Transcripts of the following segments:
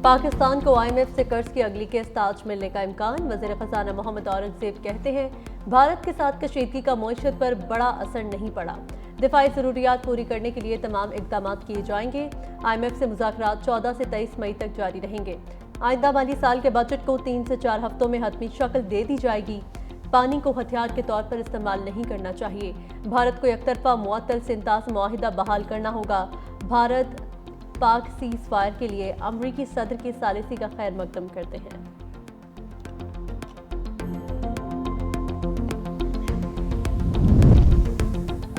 پاکستان کو IMF سے قرض کی اگلی قسط آج ملنے کا امکان۔ وزیر خزانہ محمد اورنگزیب کہتے ہیں بھارت کے ساتھ کشیدگی کا معیشت پر بڑا اثر نہیں پڑا، دفاعی ضروریات پوری کرنے کے لیے تمام اقدامات کیے جائیں گے۔ IMF سے مذاکرات 14 سے 23 مئی تک جاری رہیں گے۔ آئندہ مالی سال کے بجٹ کو 3 سے 4 ہفتوں میں حتمی شکل دے دی جائے گی۔ پانی کو ہتھیار کے طور پر استعمال نہیں کرنا چاہیے۔ بھارت کو یک طرفہ معطل سنتاز معاہدہ بحال کرنا ہوگا۔ بھارت پاک سیز فائر کے لیے امریکی صدر کی ثالثی کا خیر مقدم کرتے ہیں۔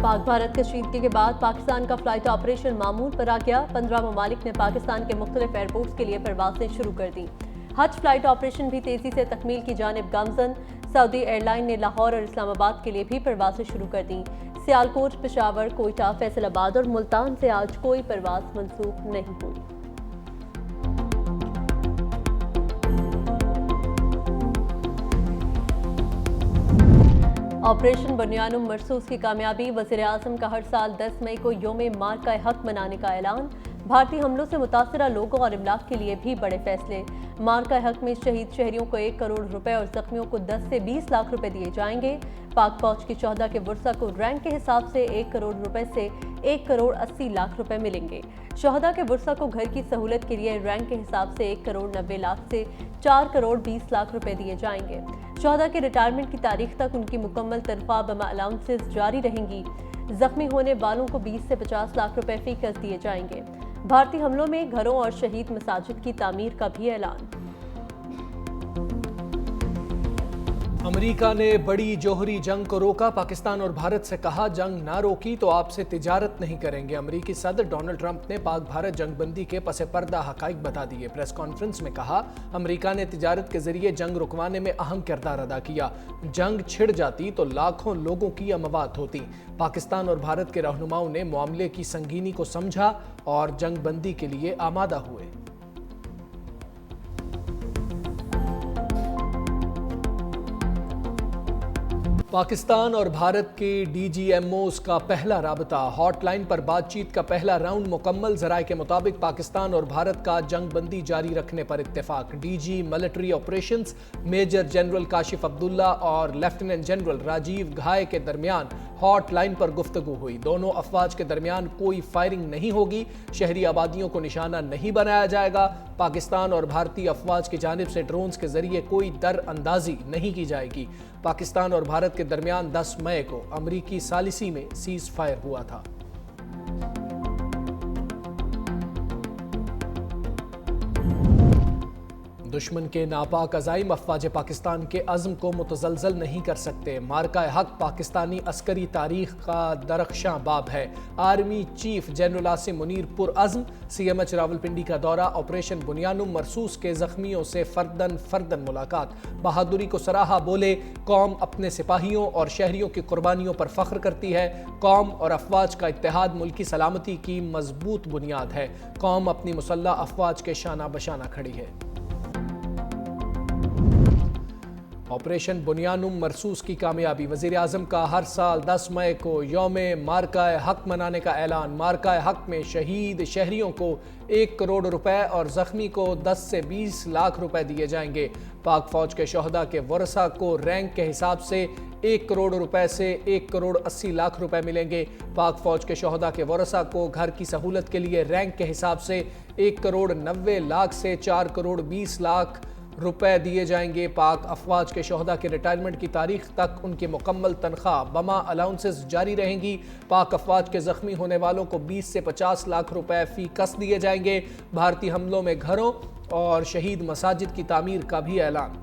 پاک بھارت کشیدگی کے بعد پاکستان کا فلائٹ آپریشن معمول پر آ گیا۔ 15 ممالک نے پاکستان کے مختلف ایئرپورٹس کے لیے پروازیں شروع کر دیں۔ حج فلائٹ آپریشن بھی تیزی سے تکمیل کی جانب گامزن۔ سعودی ایئر لائن نے لاہور اور اسلام آباد کے لیے بھی پروازیں شروع کر دیں۔ سیالکوٹ، پشاور، کوئٹہ، فیصل آباد اور ملتان سے آج کوئی پرواز منسوخ نہیں ہوئی۔ آپریشن بنیانم مرسوس کی کامیابی۔ وزیر اعظم کا ہر سال 10 مئی کو یوم مارکہ حق منانے کا اعلان۔ بھارتی حملوں سے متاثرہ لوگوں اور املاک کے لیے بھی بڑے فیصلے۔ مارکہ حق میں شہید شہریوں کو 1 کروڑ روپے اور زخمیوں کو 10 سے 20 لاکھ روپے دیے جائیں گے۔ پاک فوج کی شہداء کے ورثاء کو رینک کے حساب سے 1 کروڑ روپے سے 1 کروڑ 80 لاکھ روپے ملیں گے۔ شہداء کے ورثاء کو گھر کی سہولت کے لیے رینک کے حساب سے 1 کروڑ 90 لاکھ سے 4 کروڑ 20 لاکھ روپے دیے جائیں گے۔ شہداء کے ریٹائرمنٹ کی تاریخ تک ان کی مکمل تنخواہ بما الاؤنسز جاری رہیں گی۔ زخمی ہونے والوں کو 20 سے 50 لاکھ روپے فی کس دیے جائیں گے۔ بھارتی حملوں میں گھروں اور شہید مساجد کی تعمیر کا بھی اعلان۔ امریکہ نے بڑی جوہری جنگ کو روکا۔ پاکستان اور بھارت سے کہا جنگ نہ روکی تو آپ سے تجارت نہیں کریں گے۔ امریکی صدر ڈونلڈ ٹرمپ نے پاک بھارت جنگ بندی کے پس پردہ حقائق بتا دیے۔ پریس کانفرنس میں کہا امریکہ نے تجارت کے ذریعے جنگ رکوانے میں اہم کردار ادا کیا۔ جنگ چھڑ جاتی تو لاکھوں لوگوں کی اموات ہوتی۔ پاکستان اور بھارت کے رہنماؤں نے معاملے کی سنگینی کو سمجھا اور جنگ بندی کے لیے آمادہ ہوئے۔ پاکستان اور بھارت کے DGMOs کا پہلا رابطہ۔ ہاٹ لائن پر بات چیت کا پہلا راؤنڈ مکمل۔ ذرائع کے مطابق پاکستان اور بھارت کا جنگ بندی جاری رکھنے پر اتفاق۔ DG military operations major general Kashif Abdullah اور لیفٹیننٹ جنرل راجیو گھائے کے درمیان ہاٹ لائن پر گفتگو ہوئی۔ دونوں افواج کے درمیان کوئی فائرنگ نہیں ہوگی، شہری آبادیوں کو نشانہ نہیں بنایا جائے گا۔ پاکستان اور بھارتی افواج کی جانب سے ڈرونز کے ذریعے کوئی در اندازی نہیں کی جائے گی۔ پاکستان اور بھارت کے درمیان 10 مئی کو امریکی ثالثی میں سیز فائر ہوا تھا۔ دشمن کے ناپاک عزائم افواج پاکستان کے عزم کو متزلزل نہیں کر سکتے۔ مارکہ حق پاکستانی عسکری تاریخ کا درخشاں باب ہے۔ Army chief general Asim Munir پرعزم۔ CMH راولپنڈی کا دورہ۔ آپریشن بنیانم مرسوس کے زخمیوں سے فردن ملاقات۔ بہادری کو سراہا، بولے قوم اپنے سپاہیوں اور شہریوں کی قربانیوں پر فخر کرتی ہے۔ قوم اور افواج کا اتحاد ملکی سلامتی کی مضبوط بنیاد ہے۔ قوم اپنی مسلح افواج کے شانہ بشانہ کھڑی ہے۔ آپریشن بنیانم مرسوس کی کامیابی۔ وزیر اعظم کا ہر سال 10 مئی کو یوم مارکہ حق منانے کا اعلان۔ مارکہ حق میں شہید شہریوں کو 1 کروڑ روپے اور زخمی کو 10 سے 20 لاکھ روپے دیے جائیں گے۔ پاک فوج کے شہداء کے ورثاء کو رینک کے حساب سے 1 کروڑ روپے سے 1 کروڑ 80 لاکھ روپے ملیں گے۔ پاک فوج کے شہداء کے ورثاء کو گھر کی سہولت کے لیے رینک کے حساب سے 1 کروڑ 90 لاکھ سے 4 کروڑ 20 لاکھ روپے دیے جائیں گے۔ پاک افواج کے شہداء کے ریٹائرمنٹ کی تاریخ تک ان کی مکمل تنخواہ بما الاؤنسز جاری رہیں گی۔ پاک افواج کے زخمی ہونے والوں کو 20 سے 50 لاکھ روپے فی کس دیے جائیں گے۔ بھارتی حملوں میں گھروں اور شہید مساجد کی تعمیر کا بھی اعلان۔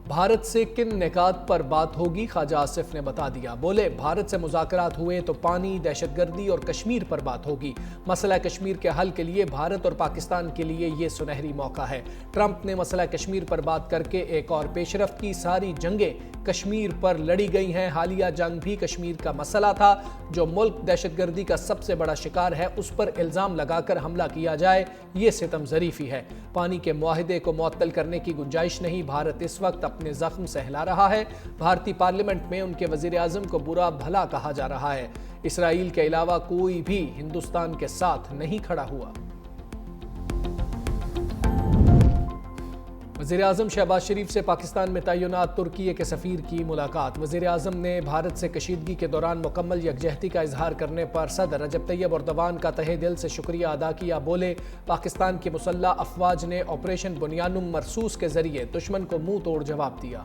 بھارت سے کن نکات پر بات ہوگی، خواجہ آصف نے بتا دیا۔ بولے بھارت سے مذاکرات ہوئے تو پانی، دہشت گردی اور کشمیر پر بات ہوگی۔ مسئلہ کشمیر کے حل کے لیے بھارت اور پاکستان کے لیے یہ سنہری موقع ہے۔ ٹرمپ نے مسئلہ کشمیر پر بات کر کے ایک اور پیش رفت کی۔ ساری جنگیں کشمیر پر لڑی گئی ہیں، حالیہ جنگ بھی کشمیر کا مسئلہ تھا۔ جو ملک دہشت گردی کا سب سے بڑا شکار ہے اس پر الزام لگا کر حملہ کیا جائے، یہ ستم ظریفی ہے۔ پانی کے معاہدے کو معطل کرنے کی گنجائش نہیں۔ بھارت اس وقت اپنے زخم سہلا رہا ہے۔ بھارتی پارلیمنٹ میں ان کے وزیر اعظم کو برا بھلا کہا جا رہا ہے۔ اسرائیل کے علاوہ کوئی بھی ہندوستان کے ساتھ نہیں کھڑا ہوا۔ وزیراعظم شہباز شریف سے پاکستان میں تعینات ترکیے کے سفیر کی ملاقات۔ وزیراعظم نے بھارت سے کشیدگی کے دوران مکمل یکجہتی کا اظہار کرنے پر صدر رجب طیب اردوان کا تہہ دل سے شکریہ ادا کیا۔ بولے، پاکستان کی مسلح افواج نے آپریشن بنیانم مرصوص کے ذریعے دشمن کو منہ توڑ جواب دیا۔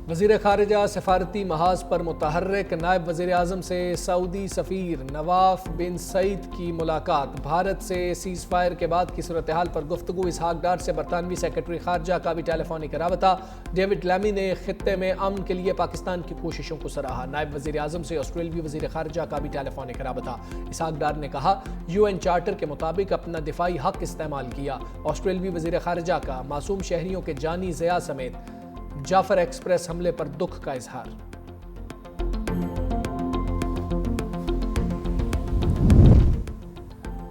وزیر خارجہ سفارتی محاذ پر متحرک، نائب وزیر اعظم سے سعودی سفیر نواف بن سعید کی ملاقات۔ بھارت سے سیز فائر کے بعد کی صورتحال پر گفتگو۔ اسحاق ڈار سے برطانوی سیکرٹری خارجہ کا بھی ٹیلی فونک رابطہ۔ ڈیوڈ لیمی نے خطے میں امن کے لیے پاکستان کی کوششوں کو سراہا۔ نائب وزیر اعظم سے آسٹریلوی وزیر خارجہ کا بھی ٹیلی فونک رابطہ۔ اسحاق ڈار نے کہا، UN چارٹر کے مطابق اپنا دفاعی حق استعمال کیا۔ آسٹریلوی وزیر خارجہ کا معصوم شہریوں کے جانی ضیاع سمیت جعفر ایکسپریس حملے پر دکھ کا اظہار۔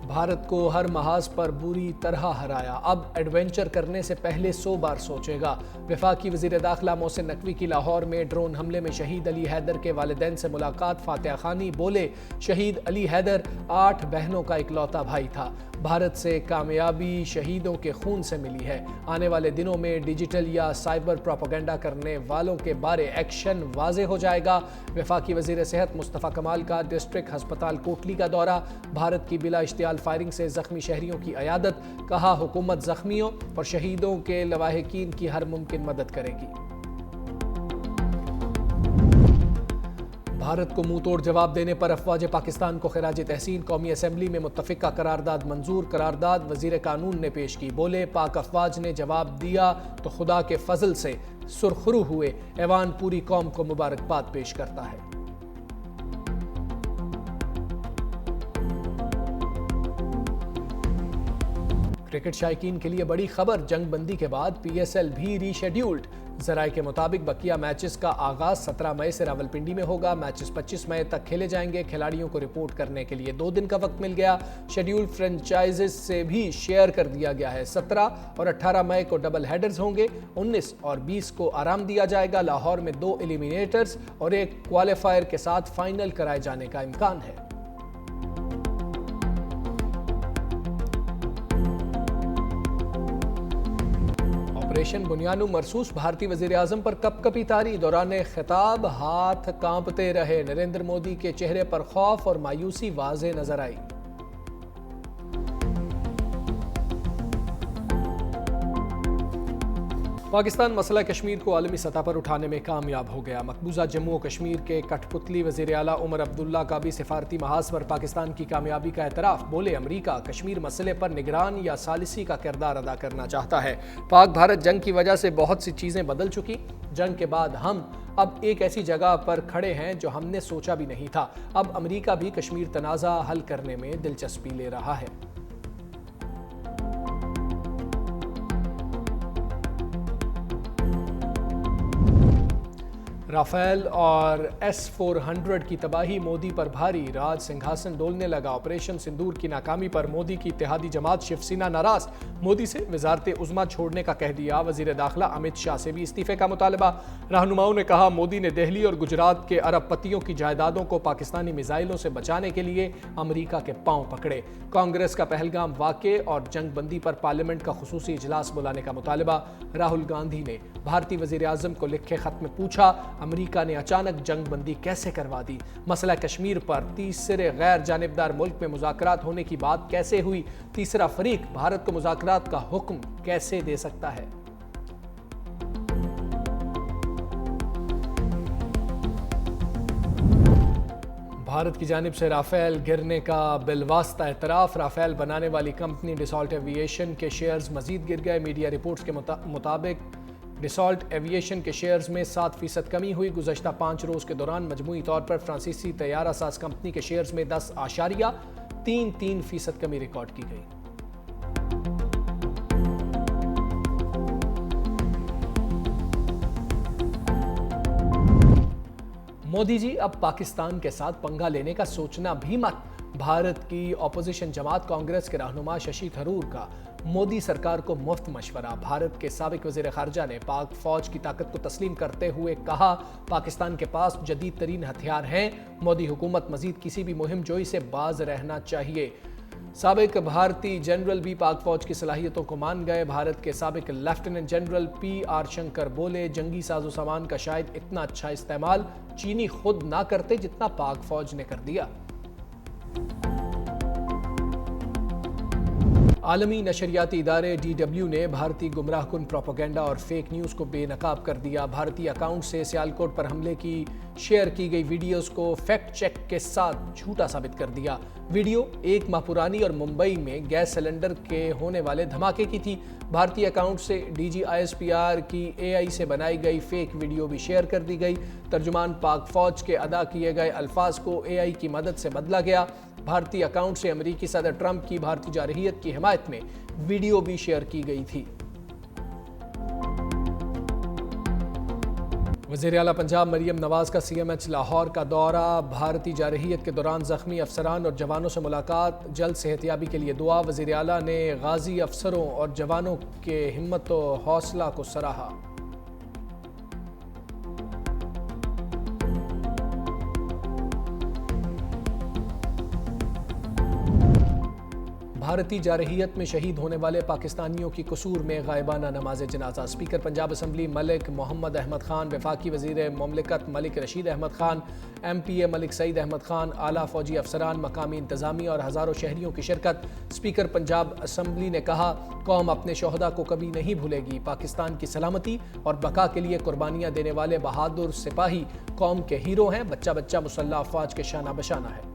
بھارت کو ہر محاذ پر بری طرح ہرایا، اب ایڈونچر کرنے سے پہلے 100 بار سوچے گا۔ وفاقی وزیر داخلہ محسن نقوی کی لاہور میں ڈرون حملے میں شہید علی حیدر کے والدین سے ملاقات۔ فاتحہ خوانی۔ بولے، شہید علی حیدر 8 بہنوں کا اکلوتا بھائی تھا۔ بھارت سے کامیابی شہیدوں کے خون سے ملی ہے۔ آنے والے دنوں میں ڈیجیٹل یا سائبر پروپیگنڈا کرنے والوں کے بارے ایکشن واضح ہو جائے گا۔ وفاقی وزیر صحت مصطفیٰ کمال کا ڈسٹرکٹ ہسپتال کوٹلی کا دورہ۔ بھارت کی بلا اشتعال فائرنگ سے زخمی شہریوں کی عیادت۔ کہا، حکومت زخمیوں اور شہیدوں کے لواحقین کی ہر ممکن مدد کرے گی۔ بھارت کو منہ توڑ جواب دینے پر افواج پاکستان کو خراج تحسین۔ قومی اسمبلی میں متفقہ قرارداد منظور۔ قرارداد وزیر قانون نے پیش کی۔ بولے، پاک افواج نے جواب دیا تو خدا کے فضل سے سرخرو ہوئے۔ ایوان پوری قوم کو مبارکباد پیش کرتا ہے۔ کرکٹ شائقین کے لیے بڑی خبر، جنگ بندی کے بعد PSL بھی ری شیڈیولڈ۔ ذرائع کے مطابق بقیہ میچز کا آغاز 17 مئی سے راولپنڈی میں ہوگا۔ میچز 25 مئی تک کھیلے جائیں گے۔ کھلاڑیوں کو رپورٹ کرنے کے لیے 2 دن کا وقت مل گیا۔ شیڈیول فرنچائزز سے بھی شیئر کر دیا گیا ہے۔ 17 اور 18 مئی کو ڈبل ہیڈرز ہوں گے۔ 19 اور 20 کو آرام دیا جائے گا۔ لاہور میں 2 ایلیمینیٹرز اور 1 کوالیفائر کے ساتھ فائنل کرائے جانے کا امکان ہے۔ آپریشن بنیانم مرصوص، بھارتی وزیر اعظم پر کپ کپی طاری۔ دوران خطاب ہاتھ کانپتے رہے۔ نریندر مودی کے چہرے پر خوف اور مایوسی واضح نظر آئی۔ پاکستان مسئلہ کشمیر کو عالمی سطح پر اٹھانے میں کامیاب ہو گیا۔ مقبوضہ جموں و کشمیر کے کٹھ پتلی وزیر اعلیٰ عمر عبداللہ کا بھی سفارتی محاذ پر پاکستان کی کامیابی کا اعتراف۔ بولے، امریکہ کشمیر مسئلے پر نگران یا ثالثی کا کردار ادا کرنا چاہتا ہے۔ پاک بھارت جنگ کی وجہ سے بہت سی چیزیں بدل چکی۔ جنگ کے بعد ہم اب ایک ایسی جگہ پر کھڑے ہیں جو ہم نے سوچا بھی نہیں تھا۔ اب امریکہ بھی کشمیر تنازع حل کرنے میں دلچسپی لے رہا ہے۔ رافیل اور S-400 کی تباہی مودی پر بھاری۔ راج سنگھاسن ڈولنے لگا۔ آپریشن سندور کی ناکامی پر مودی کی اتحادی جماعت شیو سینا ناراض۔ مودی سے وزارت عظمیٰ چھوڑنے کا کہہ دیا۔ وزیر داخلہ امت شاہ سے بھی استعفے کا مطالبہ۔ رہنماؤں نے کہا، مودی نے دہلی اور گجرات کے ارب پتیوں کی جائیدادوں کو پاکستانی میزائلوں سے بچانے کے لیے امریکہ کے پاؤں پکڑے۔ کانگریس کا پہلگام واقعے اور جنگ بندی پر پارلیمنٹ کا خصوصی اجلاس بلانے کا مطالبہ۔ راہل گاندھی نے بھارتی وزیر اعظم کو لکھے خط میں پوچھا، امریکہ نے اچانک جنگ بندی کیسے کروا دی؟ مسئلہ کشمیر پر تیسرے غیر جانبدار ملک میں مذاکرات ہونے کی بات کیسے ہوئی؟ تیسرا فریق بھارت کو مذاکرات کا حکم کیسے دے سکتا ہے؟ بھارت کی جانب سے رافیل گرنے کا بالواسطہ اعتراف۔ رافیل بنانے والی کمپنی ڈسالٹ ایویشن کے شیئرز مزید گر گئے۔ میڈیا رپورٹس کے مطابق ڈسالٹ ایویشن کے شیئرز میں 7% کمی ہوئی۔ گزشتہ 5 روز کے دوران مجموعی طور پر فرانسیسی طیارہ ساز کمپنی کے شیئرز میں 10.33% کمی ریکارڈ کی گئی۔ مودی جی، اب پاکستان کے ساتھ پنگا لینے کا سوچنا بھی مت۔ بھارت کی اپوزیشن جماعت کانگریس کے رہنما ششی تھرور کا مودی سرکار کو مفت مشورہ۔ بھارت کے سابق وزیر خارجہ نے پاک فوج کی طاقت کو تسلیم کرتے ہوئے کہا پاکستان کے پاس جدید ترین ہتھیار ہیں، مودی حکومت مزید کسی بھی مہم جوئی سے باز رہنا چاہیے۔ سابق بھارتی جنرل بھی پاک فوج کی صلاحیتوں کو مان گئے۔ بھارت کے سابق lieutenant general P R Shankar بولے جنگی ساز و سامان کا شاید اتنا اچھا استعمال چینی خود نہ کرتے جتنا پاک فوج نے کر دیا۔ عالمی نشریاتی ادارے DW نے بھارتی گمراہ کن پروپیگنڈا اور فیک نیوز کو بے نقاب کر دیا۔ بھارتی اکاؤنٹ سے سیالکوٹ پر حملے کی شیئر کی گئی ویڈیوز کو فیکٹ چیک کے ساتھ جھوٹا ثابت کر دیا۔ ویڈیو 1 ماہ پرانی اور ممبئی میں گیس سلنڈر کے ہونے والے دھماکے کی تھی۔ بھارتی اکاؤنٹ سے DG ISPR کی AI سے بنائی گئی فیک ویڈیو بھی شیئر کر دی گئی۔ ترجمان پاک فوج کے ادا کیے گئے الفاظ کو AI کی مدد سے بدلا گیا۔ بھارتی اکاؤنٹ سے امریکی صدر ٹرمپ کی بھارتی جارحیت کی حمایت میں ویڈیو بھی شیئر کی گئی تھی۔ وزیر اعلیٰ پنجاب مریم نواز کا CMH لاہور کا دورہ۔ بھارتی جارحیت کے دوران زخمی افسران اور جوانوں سے ملاقات، جلد صحتیابی کے لیے دعا۔ وزیر اعلیٰ نے غازی افسروں اور جوانوں کے ہمت و حوصلہ کو سراہا۔ بھارتی جارحیت میں شہید ہونے والے پاکستانیوں کی قصور میں غائبانہ نماز جنازہ۔ اسپیکر پنجاب اسمبلی ملک محمد احمد خان، وفاقی وزیر مملکت ملک رشید احمد خان، MPA ملک سعید احمد خان، اعلیٰ فوجی افسران، مقامی انتظامیہ اور ہزاروں شہریوں کی شرکت۔ اسپیکر پنجاب اسمبلی نے کہا قوم اپنے شہداء کو کبھی نہیں بھولے گی۔ پاکستان کی سلامتی اور بقا کے لیے قربانیاں دینے والے بہادر سپاہی قوم کے ہیرو ہیں۔ بچہ بچہ مسلح افواج کے شانہ بشانہ ہے۔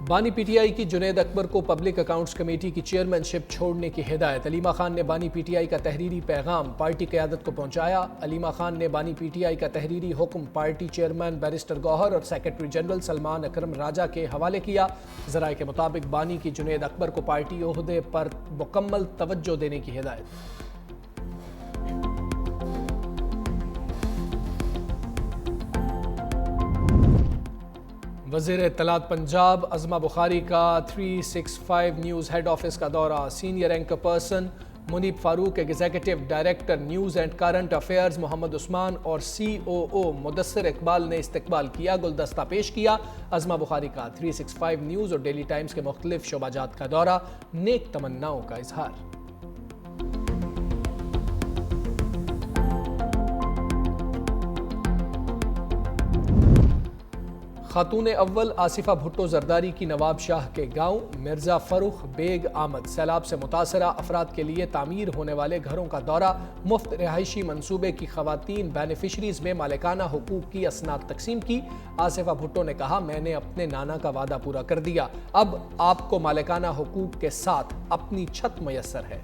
بانی PTI کی جنید اکبر کو پبلک اکاؤنٹس کمیٹی کی چیئرمین شپ چھوڑنے کی ہدایت۔ علیمہ خان نے بانی PTI کا تحریری پیغام پارٹی قیادت کو پہنچایا۔ علیمہ خان نے بانی PTI کا تحریری حکم پارٹی چیئرمین بیرسٹر گوہر اور سیکرٹری جنرل سلمان اکرم راجہ کے حوالے کیا۔ ذرائع کے مطابق بانی کی جنید اکبر کو پارٹی عہدے پر مکمل توجہ دینے کی ہدایت۔ وزیر اطلاعات پنجاب عظمہ بخاری کا 365 نیوز ہیڈ آفس کا دورہ۔ Senior anchor person Muneeb Farooq, executive director news and current affairs Muhammad Usman اور COO مدثر اقبال نے استقبال کیا، گلدستہ پیش کیا۔ عظمہ بخاری کا 365 نیوز اور ڈیلی ٹائمز کے مختلف شعبہ جات کا دورہ، نیک تمناؤں کا اظہار۔ خاتون اول آصفہ بھٹو زرداری کی نواب شاہ کے گاؤں مرزا فروخ بیگ آمد۔ سیلاب سے متاثرہ افراد کے لیے تعمیر ہونے والے گھروں کا دورہ۔ مفت رہائشی منصوبے کی خواتین بینیفیشریز میں مالکانہ حقوق کی اسناد تقسیم کی۔ آصفہ بھٹو نے کہا میں نے اپنے نانا کا وعدہ پورا کر دیا، اب آپ کو مالکانہ حقوق کے ساتھ اپنی چھت میسر ہے۔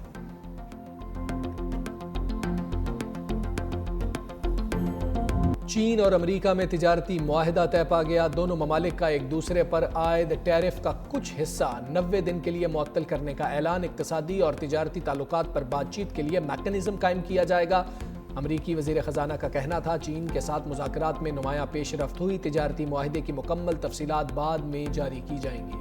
چین اور امریکہ میں تجارتی معاہدہ طے پا گیا۔ دونوں ممالک کا ایک دوسرے پر عائد ٹیرف کا کچھ حصہ 90 دن کے لیے معطل کرنے کا اعلان۔ اقتصادی اور تجارتی تعلقات پر بات چیت کے لیے میکانزم قائم کیا جائے گا۔ امریکی وزیر خزانہ کا کہنا تھا چین کے ساتھ مذاکرات میں نمایاں پیش رفت ہوئی، تجارتی معاہدے کی مکمل تفصیلات بعد میں جاری کی جائیں گی۔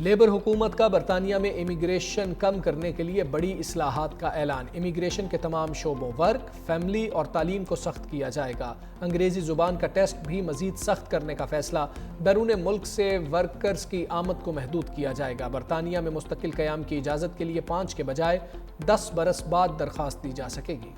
لیبر حکومت کا برطانیہ میں امیگریشن کم کرنے کے لیے بڑی اصلاحات کا اعلان۔ امیگریشن کے تمام شعبوں ورک، فیملی اور تعلیم کو سخت کیا جائے گا۔ انگریزی زبان کا ٹیسٹ بھی مزید سخت کرنے کا فیصلہ۔ بیرون ملک سے ورکرز کی آمد کو محدود کیا جائے گا۔ برطانیہ میں مستقل قیام کی اجازت کے لیے 5 کے بجائے 10 برس بعد درخواست دی جا سکے گی۔